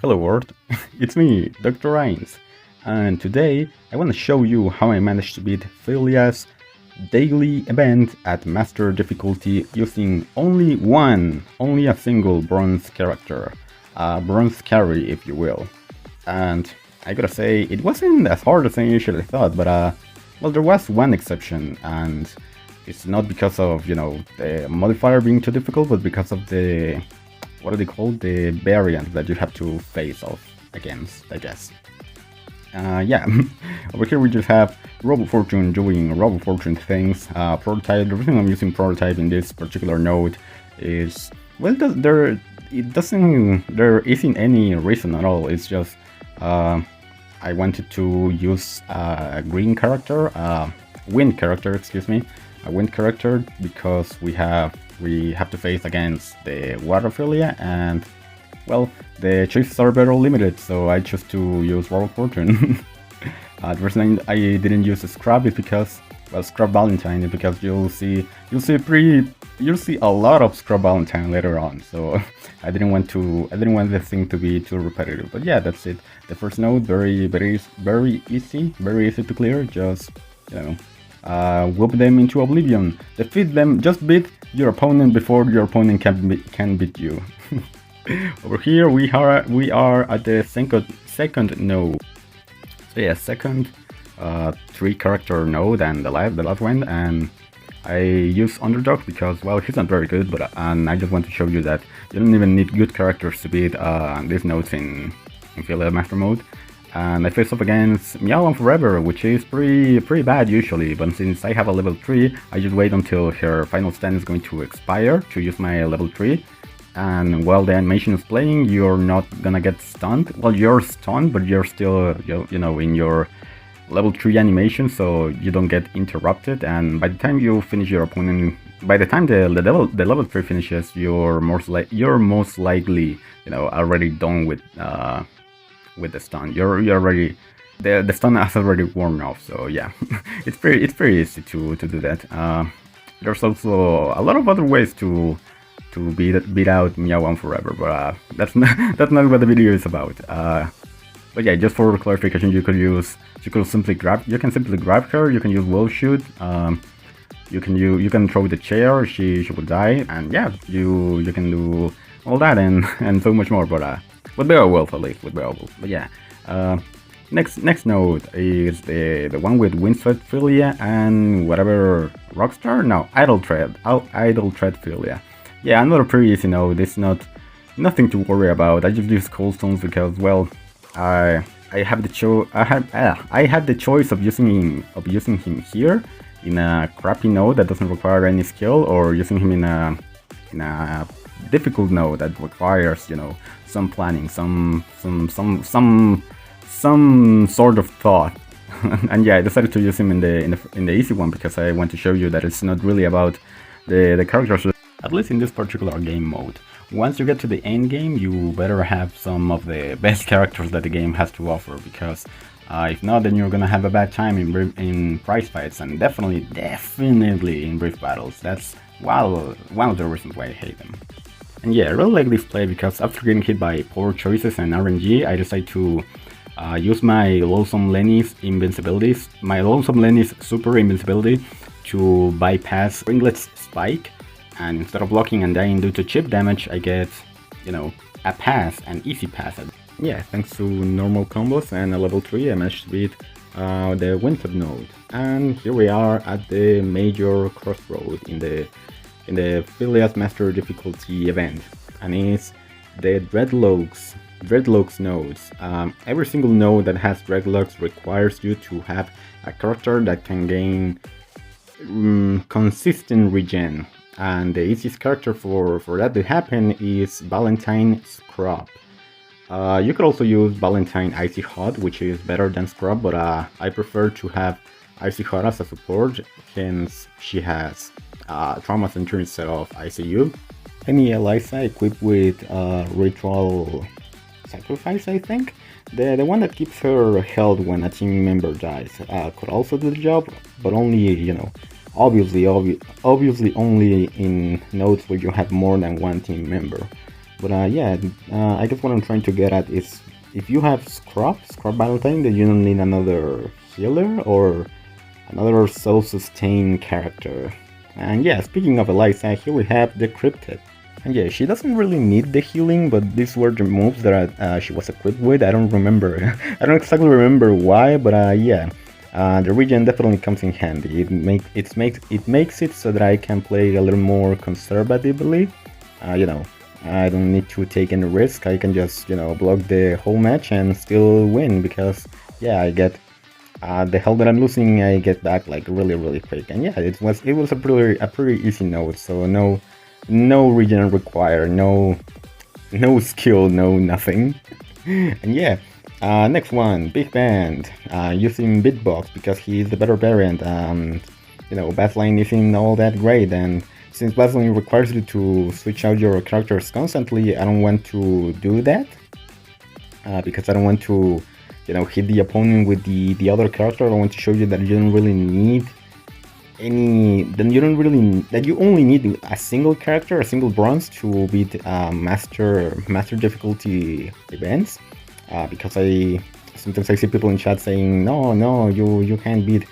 Hello world, it's me, Dr. Ainz, and today I want to show you how I managed to beat Filia's Daily Event at Master difficulty using only a single bronze character, a bronze carry if you will. And I gotta say, it wasn't as hard as I initially thought, but well, there was one exception, and it's not because of, the modifier being too difficult, but because of the what are they called? The variant that you have to face off against, I guess. Yeah, over here we just have Robo Fortune doing Robo Fortune things. Prototype, the reason I'm using prototype in this particular node is, well, there isn't any reason at all. It's just I wanted to use a green character, wind character, excuse me, a wind character, because we have to face against the water Filia, and well, the choices are very limited, so I chose to use Robo Fortune. The reason I didn't use a Scrub is because, well, Scrub Valentine is because you'll see a lot of Scrub Valentine later on, so I didn't want this thing to be too repetitive. But yeah, that's it. The first node, very easy to clear. Just, whoop them into oblivion, defeat them, just beat your opponent before your opponent can beat you. Over here we are at the second node. So yeah, second 3-character node and the last one, and I use Underdog because, well, he's not very good, but and I just want to show you that you don't even need good characters to beat these nodes in Filia Master mode. And I face off against Meow Forever, which is pretty bad usually, but since I have a level 3, I just wait until her final stand is going to expire to use my level 3. And while the animation is playing, you're not gonna get stunned. Well, you're stunned, but you're still, in your level 3 animation, so you don't get interrupted. And by the time you finish your opponent, by the time the level 3 finishes, you're most likely, already done with the stun. You're already, the stun has already worn off, so yeah. it's pretty easy to do that. There's also a lot of other ways to beat out Meow Forever, but that's not what the video is about. But yeah, just for clarification, you can simply grab her. You can use Will Shoot. You can throw the chair. She will die, and yeah, you can do all that and so much more. But Beowulf, at least with Beowulf. But yeah, next node is the one with Windswept Filia and whatever Rockstar. No, Idle Thread Filia. Yeah, another pretty easy node. It's nothing to worry about. I just use Coldstones because, well, I had the choice of using him here in a crappy node that doesn't require any skill, or using him in a difficult node that requires, some planning, some sort of thought. And yeah, I decided to use him in the easy one because I want to show you that it's not really about the characters. At least in this particular game mode. Once you get to the end game, you better have some of the best characters that the game has to offer, because if not, then you're gonna have a bad time in prize fights, and definitely in brief battles. That's one of the reasons why I hate them. And yeah, I really like this play because after getting hit by poor choices and RNG, I decided to use my Lonesome Lenny's super invincibility to bypass Ringlet's spike. And instead of blocking and dying due to chip damage, I get, a pass, an easy pass. Yeah, thanks to normal combos and a level 3, I managed to beat the Windswept node. And here we are at the major crossroad in the Filia's Master difficulty event, and it's the Dreadlocks nodes. Every single node that has Dreadlocks requires you to have a character that can gain consistent regen. And the easiest character for that to happen is Valentine Scrub. You could also use Valentine Icy Hot, which is better than Scrub, but I prefer to have Icy Hot as a support, since she has Trauma Center instead of ICU. Any Eliza equipped with Ritual Sacrifice, I think. The one that keeps her health when a team member dies could also do the job, but only, obviously only in nodes where you have more than one team member. But yeah, I guess what I'm trying to get at is if you have Scrub Valentine, then you don't need another healer or another self-sustained character. And yeah, speaking of Eliza, here we have the Cryptid. And yeah, she doesn't really need the healing, but these were the moves that she was equipped with. I don't remember, I don't exactly remember why, but yeah. The regen definitely comes in handy. It makes it so that I can play a little more conservatively. You know, I don't need to take any risk. I can just block the whole match and still win because yeah, I get the health that I'm losing. I get back like really quick. And yeah, it was a pretty easy node. So no regen required. No skill. No nothing. And yeah. Next one, Big Band, using Bitbox because he's the better variant. Battling isn't all that great, and since battling requires you to switch out your characters constantly, I don't want to do that because I don't want to, hit the opponent with the other character. I want to show you that you don't really need that you only need a single character, a single bronze to beat master difficulty events. Because sometimes I see people in chat saying no you can't beat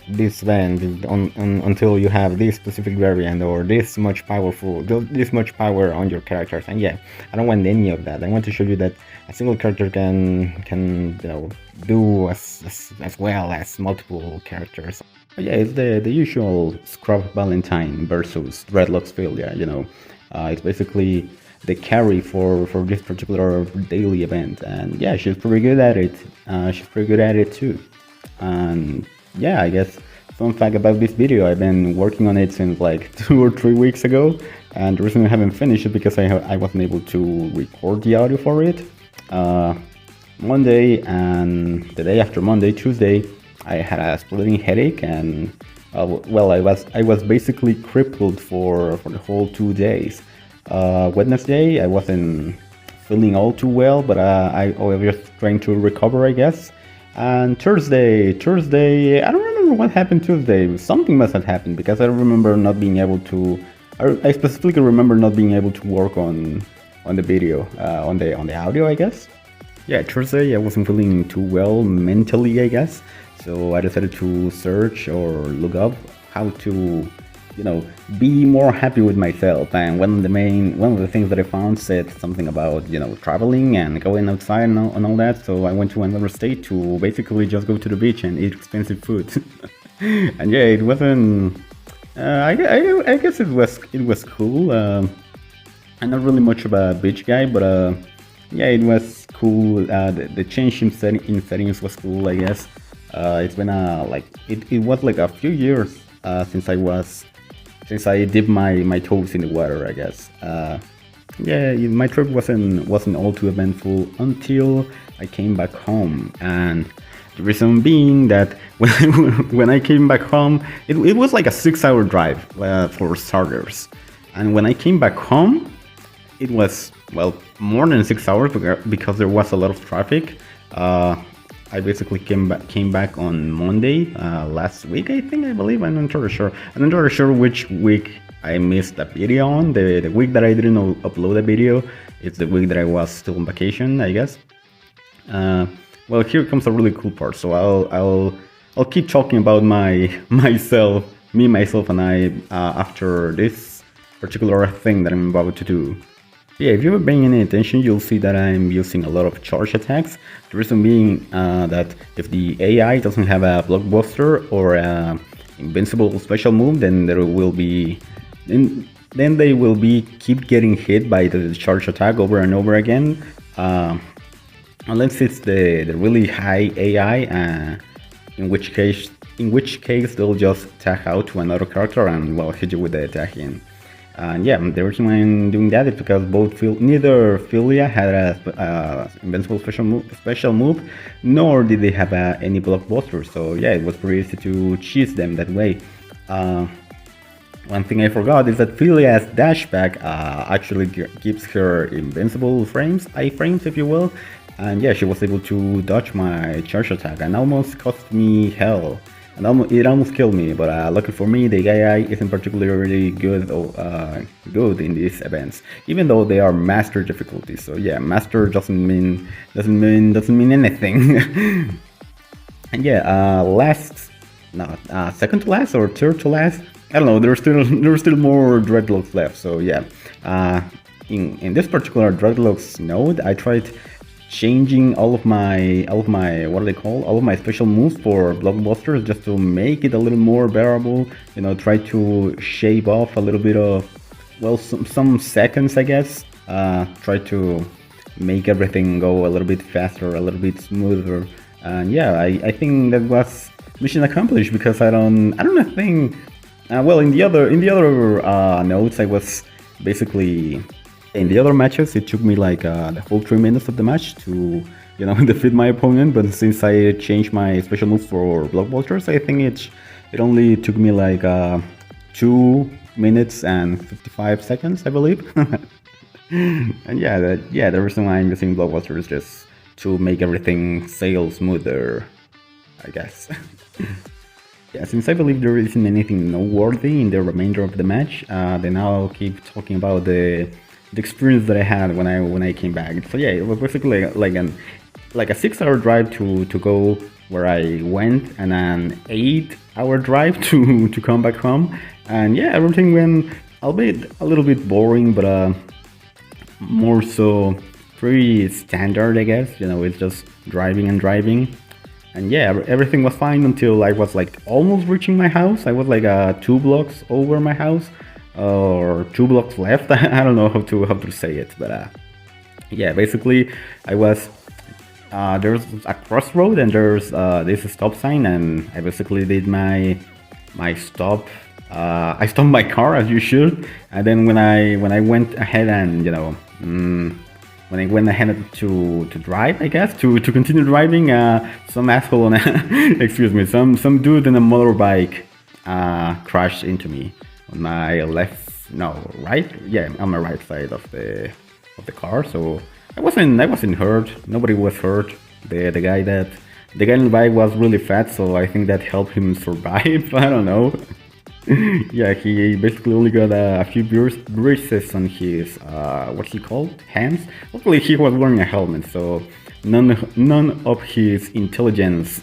this event until you have this specific variant or this much much power on your characters. And yeah, I don't want any of that. I want to show you that a single character can do as well as multiple characters. But yeah, it's the usual Scrub Valentine versus Dreadlocks Filia. It's basically the carry for this particular daily event, and yeah, she's pretty good at it. She's pretty good at it too. And yeah, I guess fun fact about this video, I've been working on it since like 2 or 3 weeks ago, and the reason I haven't finished it because I wasn't able to record the audio for it. Monday and the day after Monday, Tuesday, I had a splitting headache, and well, I was basically crippled for the whole 2 days. Wednesday, I wasn't feeling all too well, but I was just trying to recover, I guess. And Thursday, I don't remember what happened Tuesday. Something must have happened because I remember not being able to. I specifically remember not being able to work on the video, on the audio, I guess. Yeah, Thursday I wasn't feeling too well mentally, I guess. So I decided to search or look up how to be more happy with myself. And one of the things that I found said something about traveling and going outside and all that. So I went to another state to basically just go to the beach and eat expensive food. And yeah, it wasn't. I guess it was cool. I'm not really much of a beach guy, but yeah, it was cool. The change in settings was cool, I guess. It's been it was like a few years since I dipped my toes in the water, I guess. Yeah, my trip wasn't all too eventful until I came back home, and the reason being that when I came back home, it was like a 6-hour drive for starters, and when I came back home, it was more than 6 hours because there was a lot of traffic. I basically came back on Monday last week, I believe. I'm not entirely sure. I'm not entirely sure which week I missed a video on. The week that I didn't upload a video, it's the week that I was still on vacation, I guess. Well, here comes a really cool part. So I'll keep talking about myself and I after this particular thing that I'm about to do. Yeah, if you've been paying any attention, you'll see that I'm using a lot of charge attacks. The reason being that if the AI doesn't have a blockbuster or a invincible special move, then they will be keep getting hit by the charge attack over and over again. Unless it's the really high AI, in which case they'll just tag out to another character and hit you with the attack in. And yeah, the reason why I'm doing that is because neither Filia had a invincible special move, nor did they have any blockbuster. So yeah, it was pretty easy to cheese them that way. One thing I forgot is that Filia's dashback actually gives her invincible iframes, if you will. And yeah, she was able to dodge my charge attack and almost cost me hell. and it almost killed me. But lucky for me, the AI isn't particularly good good in these events, even though they are master difficulties. So yeah, master doesn't mean anything. And yeah, last, no, second to last or third to last. I don't know. There's still more dreadlocks left. So yeah, in this particular dreadlocks node, I tried changing all of my what do they call, all of my special moves for blockbusters, just to make it a little more bearable. You know, try to shave off a little bit of, well, some seconds, I guess. Try to make everything go a little bit faster, a little bit smoother. And yeah, I think that was mission accomplished, because I don't think, well, in the other notes, I was basically, in the other matches it took me like the whole 3 minutes of the match to, you know, defeat my opponent. But since I changed my special move for blockbusters, I think it only took me like 2 minutes and 55 seconds, I believe. And yeah, the reason why I'm using blockbusters is just to make everything sail smoother, I guess. Yeah, since I believe there isn't anything noteworthy in the remainder of the match, then I'll keep talking about the experience that I had when I came back. So yeah, it was basically like a 6-hour drive to go where I went, and an 8-hour drive to come back home. And yeah, everything went a little bit boring, but more so pretty standard, I guess. You know, it's just driving and driving. And yeah, everything was fine until I was like almost reaching my house. I was like 2 blocks over my house, or 2 blocks left. I don't know how to say it, but yeah, basically I was there's a crossroad, and there's this stop sign, and I basically did my stop. I stopped my car, as you should, and then when I went ahead and, you know, when I went ahead to drive, I guess, to continue driving, some asshole on excuse me, some dude in a motorbike crashed into me on my right, yeah, on my right side of the car. So I wasn't hurt. Nobody was hurt. The guy in the bike was really fat, so I think that helped him survive. I don't know. Yeah, he basically only got a few bruises on his what's he called, hands. Luckily he was wearing a helmet, so none of his intelligence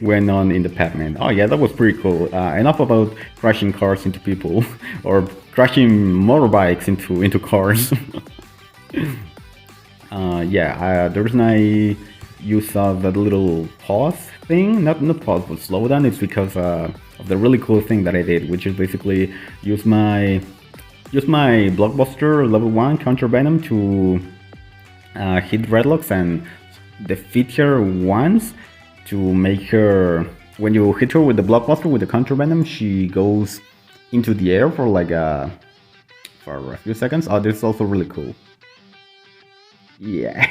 went on in the pavement. Oh yeah, that was pretty cool. Enough about crashing cars into people, or crashing motorbikes into cars. Yeah, the reason I use that little pause thing, not pause but slow down, it's because of the really cool thing that I did, which is basically use my blockbuster level 1 counter venom to hit Redlocks and defeat her once, to make her, when you hit her with the blockbuster with the counter venom, she goes into the air for like for a few seconds. Oh, this is also really cool. Yeah,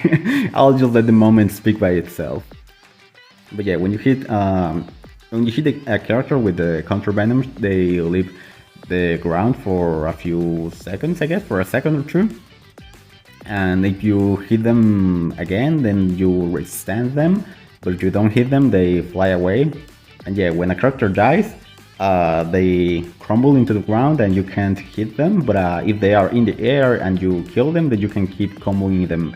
I'll just let the moment speak by itself. But yeah, when you hit a character with the counter venom, they leave the ground for a few seconds, I guess, for a second or two. And if you hit them again, then you withstand them. But if you don't hit them, they fly away. And yeah, when a character dies, they crumble into the ground and you can't hit them. But if they are in the air and you kill them, then you can keep comboing them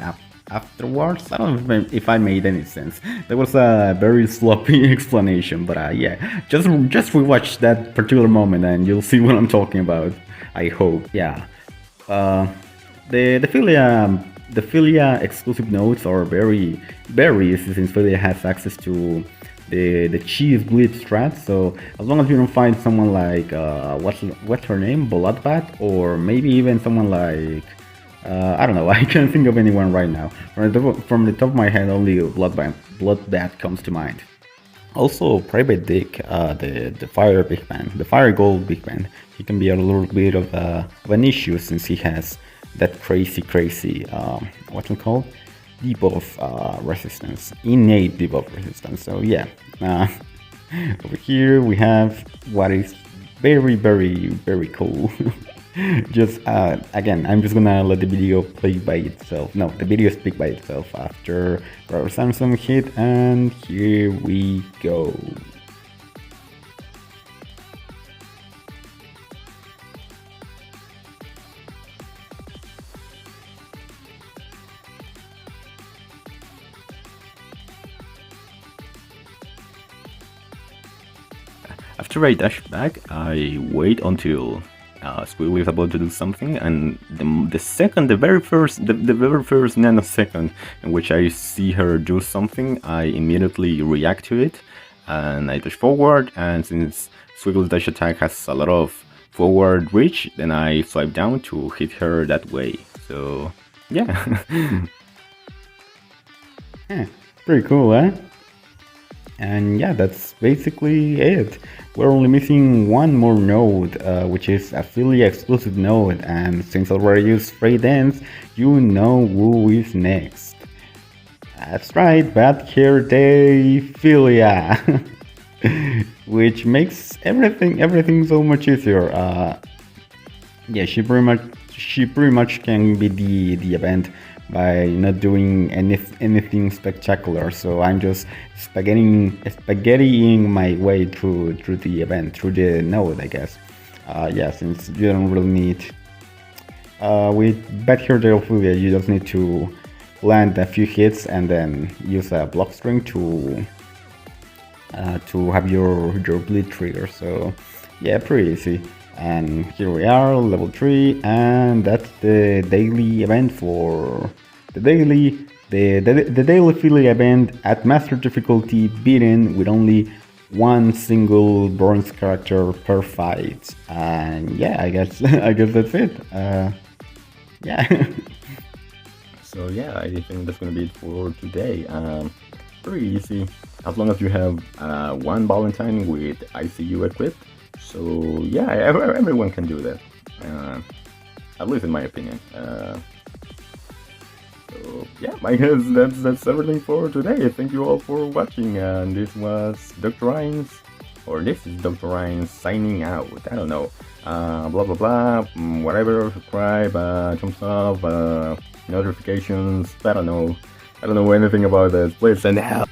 afterwards. I don't know if I made any sense. That was a very sloppy explanation, but yeah, just rewatch that particular moment and you'll see what I'm talking about, I hope. Yeah, the Filia exclusive nodes are very easy, since Filia has access to the cheese bleed strat. So as long as you don't find someone like what's her name, Bloodbath, or maybe even someone like I don't know, I can't think of anyone right now. From the top of my head, only Bloodbath comes to mind. Also, Private Dick, the fire big man, the fire gold big man, he can be a little bit of an issue, since he has that crazy what's it called, debuff resistance, innate debuff resistance. So yeah, over here we have what is very cool. Just again, I'm just gonna let the video play by itself. No, the video speak by itself after our Samsung hit, and here we go. After I dash back, I wait until Squiggle is about to do something, and the very first nanosecond in which I see her do something, I immediately react to it, and I dash forward, and since Squiggle's dash attack has a lot of forward reach, then I swipe down to hit her that way. So, yeah. Yeah, pretty cool, eh? And yeah, that's basically it. We're only missing one more node, which is a Filia exclusive node, and since I already used Ainz, you know who is next. That's right, Bad Hair Day Filia! Which makes everything so much easier. Yeah, she pretty much can be the event by not doing anything spectacular. So I'm just spaghettiing my way through the event, through the node, I guess. Yeah, since you don't really need with Bad Hair Day Ophelia, you just need to land a few hits and then use a block string to have your bleed trigger. So yeah, pretty easy. And here we are, level 3, and that's the daily event for the daily Filia event at master difficulty, beaten with only one single bronze character per fight. And yeah, I guess that's it. Yeah. So yeah, I think that's gonna be it for today. Pretty easy, as long as you have one Valentine with ICU equipped. So yeah, everyone can do that, at least in my opinion. So yeah, I guess that's everything for today. Thank you all for watching, and this was Dr. Ainz, or this is Dr. Ainz signing out. I don't know, blah blah blah, whatever. Subscribe, thumbs up, notifications. I don't know anything about that. Please send help.